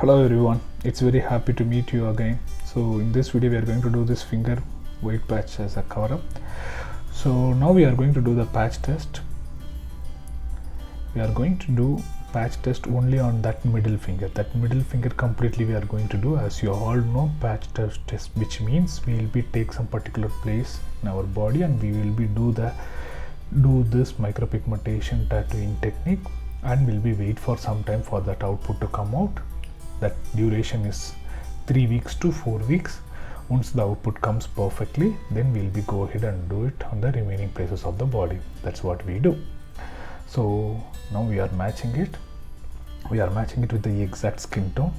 Hello everyone, it's very happy to meet you again. So in this video we are going to do this finger white patch as a cover up. So now we are going to do the patch test. We are going to do patch test only on that middle finger. That middle finger completely we are going to do. As you all know, patch test, which means we will be take some particular place in our body and we will be do this micropigmentation tattooing technique, and will be wait for some time for that output to come out. That duration is 3 weeks to 4 weeks. Once the output comes perfectly, then we'll be go ahead and do it on the remaining places of the body. That's what we do. So now we are matching it. We are matching it with the exact skin tone,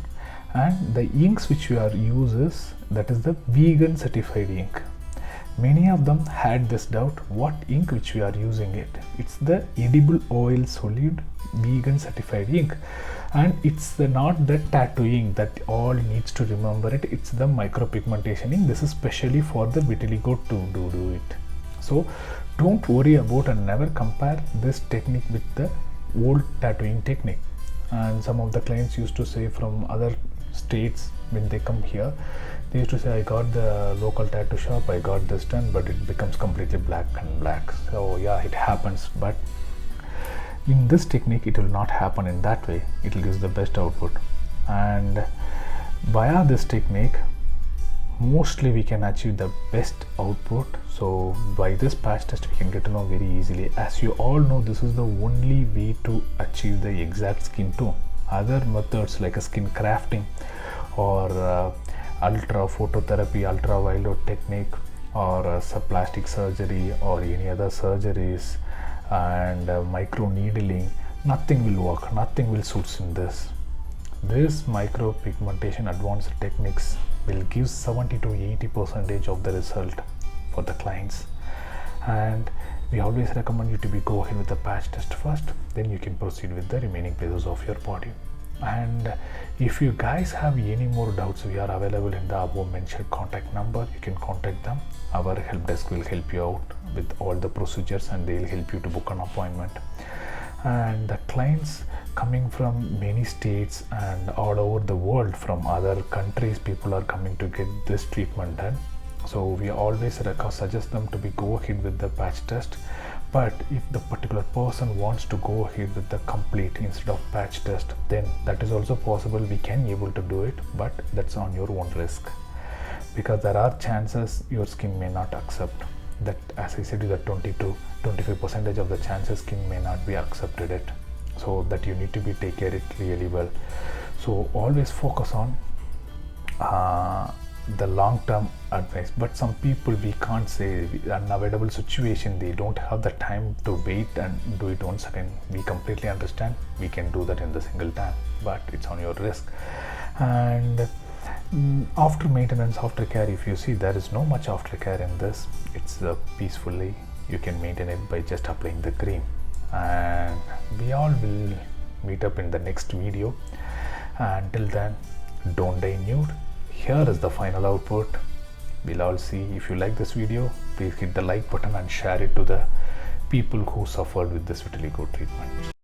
and the inks which we are uses, that is the vegan certified ink. Many of them had this doubt, what ink which we are using it. It's the edible oil solid vegan certified ink, and it's not the tattoo ink that all needs to remember it. It's the micropigmentation ink. This is specially for the vitiligo to do it. So don't worry about and never compare this technique with the old tattooing technique. And some of the clients used to say from other states, when they come here, they used to say, I got the local tattoo shop, I got this done, but it becomes completely black. So yeah, it happens, but in this technique it will not happen in that way. It will give the best output, and via this technique mostly we can achieve the best output. So by this patch test we can get to know very easily. As you all know, this is the only way to achieve the exact skin tone. Other methods like a skin crafting or ultra phototherapy, ultraviolet technique, or plastic surgery or any other surgeries and micro needling, nothing will work, nothing will suit in this. This micro pigmentation advanced techniques will give 70 to 80% of the result for the clients, and we always recommend you to go ahead with the patch test first, then you can proceed with the remaining places of your body. And if you guys have any more doubts, we are available in the above mentioned contact number. You can contact them. Our help desk will help you out with all the procedures, and they will help you to book an appointment. And the clients coming from many states and all over the world, from other countries, people are coming to get this treatment done. So we always suggest them to go ahead with the patch test. But if the particular person wants to go ahead with the complete instead of patch test, then that is also possible. We can able to do it, but that's on your own risk, because there are chances your skin may not accept that. As I said, is that 20 to 25% of the chances skin may not be accepted it. So that you need to take care it really well. So always focus on the long-term advice. But some people, we can't say, unavoidable situation, they don't have the time to wait and do it once again. We completely understand. We can do that in the single time, but it's on your risk. And after maintenance, after care, if you see, there is no much after care in this. It's peacefully you can maintain it by just applying the cream. And we all will meet up in the next video. Until then, don't die nude. Here is the final output. We'll all see. If you like this video, please hit the like button and share it to the people who suffered with this vitiligo treatment.